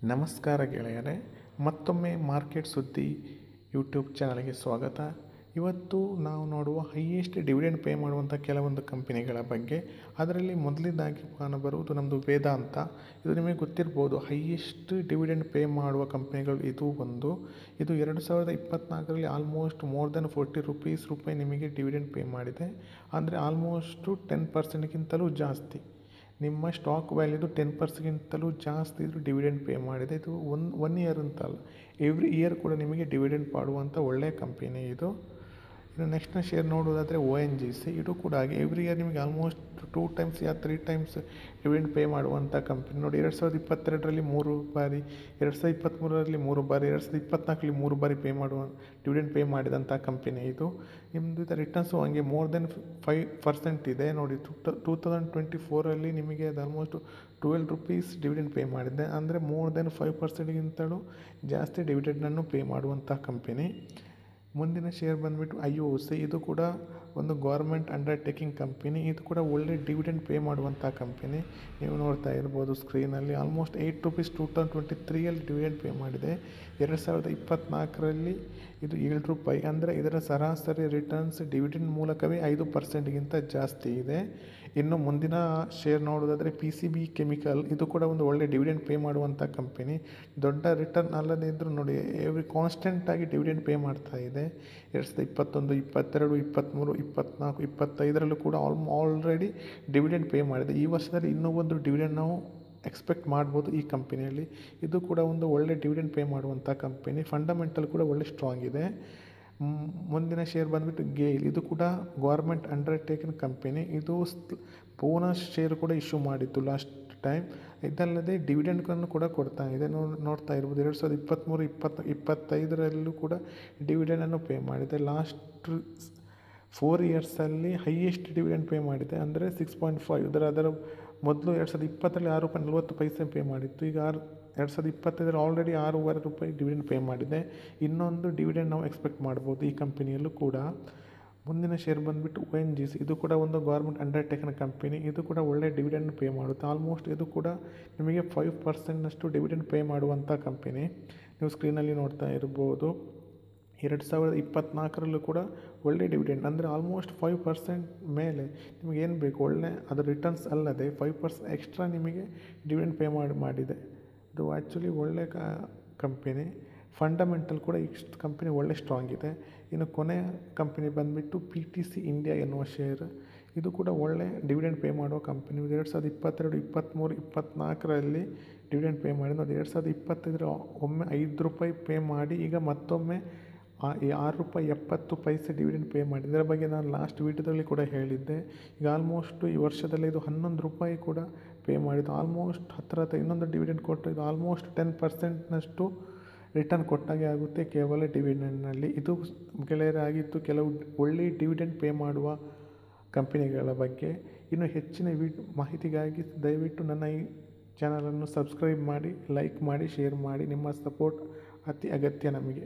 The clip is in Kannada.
ನಮಸ್ಕಾರ ಗೆಳೆಯರೇ, ಮತ್ತೊಮ್ಮೆ ಮಾರ್ಕೆಟ್ ಸುದ್ದಿ ಯೂಟ್ಯೂಬ್ ಚಾನಲ್ಗೆ ಸ್ವಾಗತ. ಇವತ್ತು ನಾವು ನೋಡುವ ಹೈಯೆಸ್ಟ್ ಡಿವಿಡೆಂಡ್ ಪೇ ಮಾಡುವಂಥ ಕೆಲವೊಂದು ಕಂಪನಿಗಳ ಬಗ್ಗೆ. ಅದರಲ್ಲಿ ಮೊದಲನೇದಾಗಿ ಕಾಣಬರುವುದು ನಮ್ಮದು ವೇದಾಂತ. ಇದು ನಿಮಗೆ ಗೊತ್ತಿರ್ಬೋದು, ಹೈಯೆಸ್ಟ್ ಡಿವಿಡೆಂಡ್ ಪೇ ಮಾಡುವ ಕಂಪನಿಗಳು ಇದು 2024ರಲ್ಲಿ ಆಲ್ಮೋಸ್ಟ್ ಮೋರ್ ದೆನ್ ₹40 ನಿಮಗೆ ಡಿವಿಡೆಂಡ್ ಪೇ ಮಾಡಿದೆ. ಅಂದರೆ ಆಲ್ಮೋಸ್ಟು 10%ಗಿಂತಲೂ ಜಾಸ್ತಿ. ನಿಮ್ಮ ಸ್ಟಾಕ್ ವ್ಯಾಲ್ಯೂದು 10%ಗಿಂತಲೂ ಜಾಸ್ತಿ ಇದು ಡಿವಿಡೆಂಡ್ ಪೇ ಮಾಡಿದೆ. ಇದು ಒನ್ ಇಯರ್ ಅಂತಲ್ಲ, ಎವ್ರಿ ಇಯರ್ ಕೂಡ ನಿಮಗೆ ಡಿವಿಡೆಂಡ್ ಮಾಡುವಂಥ ಒಳ್ಳೆಯ ಕಂಪನಿ ಇದು. ಇನ್ನು ನೆಕ್ಸ್ಟ್ನ ಶೇರ್ ನೋಡೋದಾದರೆ ONGC. ಇದು ಕೂಡ ಹಾಗೆ ಎವ್ರಿ ಇಯರ್ ನಿಮಗೆ ಆಲ್ಮೋಸ್ಟ್ 2 ಟೈಮ್ಸ್ ಯಾ 3 ಟೈಮ್ಸ್ ಡಿವಿಡೆಂಡ್ ಪೇ ಮಾಡುವಂಥ ಕಂಪನಿ. ನೋಡಿ, 2022ರಲ್ಲಿ 3 ಬಾರಿ, 2023ರಲ್ಲಿ 3 ಬಾರಿ, 2024ರಲ್ಲಿ 3 ಬಾರಿ ಡಿವಿಡೆಂಡ್ ಪೇ ಮಾಡಿದಂಥ ಕಂಪನಿ ಇದು. ನಿಮ್ಮದು ರಿಟರ್ನ್ಸು ಹಂಗೆ ಮೋರ್ ದೆನ್ 5% ಇದೆ. ನೋಡಿ, 2024ರಲ್ಲಿ ನಿಮಗೆ ಅದು ಆಲ್ಮೋಸ್ಟ್ ₹12 ಡಿವಿಡೆಂಡ್ ಪೇ ಮಾಡಿದೆ. ಅಂದರೆ ಮೋರ್ ದೆನ್ 5%ಗಿಂತಲೂ ಜಾಸ್ತಿ ಡಿವಿಡೆಂಡನ್ನು ಪೇ ಮಾಡುವಂಥ ಕಂಪನಿ. ಮುಂದಿನ ಶೇರ್ ಬಂದುಬಿಟ್ಟು IOC. ಇದು ಕೂಡ ಒಂದು ಗೌರ್ಮೆಂಟ್ ಅಂಡರ್ಟೇಕಿಂಗ್ ಕಂಪನಿ. ಇದು ಕೂಡ ಒಳ್ಳೆ ಡಿವಿಡೆಂಡ್ ಪೇ ಮಾಡುವಂಥ ಕಂಪನಿ. ನೀವು ನೋಡ್ತಾ ಇರ್ಬೋದು ಸ್ಕ್ರೀನಲ್ಲಿ. ಆಲ್ಮೋಸ್ಟ್ ₹8 2023ಯಲ್ಲಿ ಡಿವಿಡೆಂಡ್ ಪೇ ಮಾಡಿದೆ. 2024ರಲ್ಲಿ ಇದು ₹7. ಅಂದರೆ ಇದರ ಸರಾಸರಿ ರಿಟರ್ನ್ಸ್ ಡಿವಿಡೆಂಡ್ ಮೂಲಕವೇ 5%ಗಿಂತ ಜಾಸ್ತಿ ಇದೆ. ಇನ್ನು ಮುಂದಿನ ಶೇರ್ ನೋಡೋದಾದರೆ PCB ಕೆಮಿಕಲ್. ಇದು ಕೂಡ ಒಂದು ಒಳ್ಳೆ ಡಿವಿಡೆಂಡ್ ಪೇ ಮಾಡುವಂಥ ಕಂಪನಿ. ದೊಡ್ಡ ರಿಟರ್ನ್ ಅಲ್ಲದೇ ಇದ್ದರೂ ನೋಡಿ, ಕಾನ್ಸ್ಟೆಂಟಾಗಿ ಡಿವಿಡೆಂಡ್ ಪೇ ಮಾಡ್ತಾ ಇದೆ. 2021, 22, 23, 24, 25ರಲ್ಲೂ ಕೂಡ ಆಲ್ರೆಡಿ ಡಿವಿಡೆಂಡ್ ಪೇ ಮಾಡಿದೆ. ಈ ವರ್ಷದಲ್ಲಿ ಇನ್ನೂ ಒಂದು ಡಿವಿಡೆಂಡ್ ನಾವು ಎಕ್ಸ್ಪೆಕ್ಟ್ ಮಾಡ್ಬೋದು ಈ ಕಂಪನಿಯಲ್ಲಿ. ಇದು ಕೂಡ ಒಂದು ಒಳ್ಳೆ ಡಿವಿಡೆಂಡ್ ಪೇ ಮಾಡುವಂಥ ಕಂಪನಿ. ಫಂಡಮೆಂಟಲ್ ಕೂಡ ಒಳ್ಳೆ ಸ್ಟ್ರಾಂಗ್ ಇದೆ. ಮುಂದಿನ ಶೇರ್ ಬಂದುಬಿಟ್ಟು ಗೇಲ್. ಇದು ಕೂಡ ಗೌರ್ಮೆಂಟ್ ಅಂಡರ್ಟೇಕಿಂಗ್ ಕಂಪನಿ. ಇದು ಬೋನಸ್ ಶೇರ್ ಕೂಡ ಇಶ್ಯೂ ಮಾಡಿತ್ತು ಲಾಸ್ಟ್ ಟೈಮ್. ಇದಲ್ಲದೆ ಡಿವಿಡೆಂಡ್ಗಳನ್ನು ಕೂಡ ಕೊಡ್ತಾ ಇದೆ. ನೋಡ್ತಾ ಇರ್ಬೋದು, 2023, 25ರಲ್ಲೂ ಕೂಡ ಡಿವಿಡೆಂಡನ್ನು ಪೇ ಮಾಡಿದೆ. ಲಾಸ್ಟ್ 4 ಇಯರ್ಸಲ್ಲಿ ಹೈಯೆಸ್ಟ್ ಡಿವಿಡೆಂಡ್ ಪೇ ಮಾಡಿದೆ. ಅಂದರೆ 6.5. ಅದರ ಮೊದಲು 2020ರಲ್ಲಿ ₹6.40 ಪೇ ಮಾಡಿತ್ತು. ಈಗ 2025ರಲ್ಲಿ ಆಲ್ರೆಡಿ ₹6.5 ಡಿವಿಡೆಂಡ್ ಪೇ ಮಾಡಿದೆ. ಇನ್ನೊಂದು ಡಿವಿಡೆಂಡ್ ನಾವು ಎಕ್ಸ್ಪೆಕ್ಟ್ ಮಾಡ್ಬೋದು ಈ ಕಂಪನಿಯಲ್ಲೂ ಕೂಡ. ಮುಂದಿನ ಶೇರ್ ಬಂದುಬಿಟ್ಟು ONGC. ಇದು ಕೂಡ ಒಂದು ಗೌರ್ಮೆಂಟ್ ಅಂಡರ್ಟೇಕಿಂಗ್ ಕಂಪನಿ. ಇದು ಕೂಡ ಒಳ್ಳೆ ಡಿವಿಡೆಂಡ್ ಪೇ ಮಾಡುತ್ತೆ. ಆಲ್ಮೋಸ್ಟ್ ಇದು ಕೂಡ ನಿಮಗೆ 5%ನಷ್ಟು ಡಿವಿಡೆಂಡ್ ಪೇ ಮಾಡುವಂಥ ಕಂಪನಿ. ನೀವು ಸ್ಕ್ರೀನಲ್ಲಿ ನೋಡ್ತಾ ಇರ್ಬೋದು. 2024ರಲ್ಲೂ ಕೂಡ ಒಳ್ಳೆ ಡಿವಿಡೆಂಡ್, ಅಂದರೆ ಆಲ್ಮೋಸ್ಟ್ 5% ಮೇಲೆ ನಿಮಗೆ ಏನು ಬೇಕು, ಒಳ್ಳೆ ಅದು ರಿಟರ್ನ್ಸ್ ಅಲ್ಲದೆ 5% ಎಕ್ಸ್ಟ್ರಾ ನಿಮಗೆ ಡಿವಿಡೆಂಡ್ ಪೇ ಮಾಡಿದೆ. ಇದು ಆ್ಯಕ್ಚುಲಿ ಒಳ್ಳೆ ಕಂಪನಿ. ಫಂಡಮೆಂಟಲ್ ಕೂಡ ಈ ಕಂಪನಿ ಒಳ್ಳೆ ಸ್ಟ್ರಾಂಗ್ ಇದೆ. ಇನ್ನು ಕೊನೆಯ ಕಂಪನಿ ಬಂದುಬಿಟ್ಟು PTC ಇಂಡಿಯಾ ಎನ್ನುವ ಶೇರ್. ಇದು ಕೂಡ ಒಳ್ಳೆ ಡಿವಿಡೆಂಡ್ ಪೇ ಮಾಡುವ ಕಂಪನಿ. 2022, 23, 24ರಲ್ಲಿ ಡಿವಿಡೆಂಡ್ ಪೇ ಮಾಡಿದ್ದು. ಅದು 2025ರಲ್ಲಿ ಒಮ್ಮೆ ₹5 ಪೇ ಮಾಡಿ ಈಗ ಮತ್ತೊಮ್ಮೆ ₹6.70 ಡಿವಿಡೆಂಡ್ ಪೇ ಮಾಡಿ. ಇದರ ಬಗ್ಗೆ ನಾನು ಲಾಸ್ಟ್ ವೀಡಿಯೋದಲ್ಲಿ ಕೂಡ ಹೇಳಿದ್ದೆ. ಈಗ ಆಲ್ಮೋಸ್ಟ್ ಈ ವರ್ಷದಲ್ಲಿ ಇದು ₹11 ಕೂಡ ಪೇ ಮಾಡಿದ್ದು. ಆಲ್ಮೋಸ್ಟ್ ಹತ್ತಿರ ಇನ್ನೊಂದು ಡಿವಿಡೆಂಡ್ ಕೊಟ್ಟು ಇದು ಆಲ್ಮೋಸ್ಟ್ 10%ನಷ್ಟು ರಿಟರ್ನ್ ಕೊಟ್ಟಾಗೆ ಆಗುತ್ತೆ ಕೇವಲ ಡಿವಿಡೆಂಡ್ನಲ್ಲಿ. ಇದು ಗೆಳೆಯರಾಗಿತ್ತು ಕೆಲವು ಒಳ್ಳೆಯ ಡಿವಿಡೆಂಡ್ ಪೇ ಮಾಡುವ ಕಂಪನಿಗಳ ಬಗ್ಗೆ. ಇನ್ನು ಹೆಚ್ಚಿನ ಮಾಹಿತಿಗಾಗಿ ದಯವಿಟ್ಟು ನನ್ನ ಈ ಚಾನಲನ್ನು ಸಬ್ಸ್ಕ್ರೈಬ್ ಮಾಡಿ, ಲೈಕ್ ಮಾಡಿ, ಶೇರ್ ಮಾಡಿ. ನಿಮ್ಮ ಸಪೋರ್ಟ್ ಅತಿ ಅಗತ್ಯ ನಮಗೆ.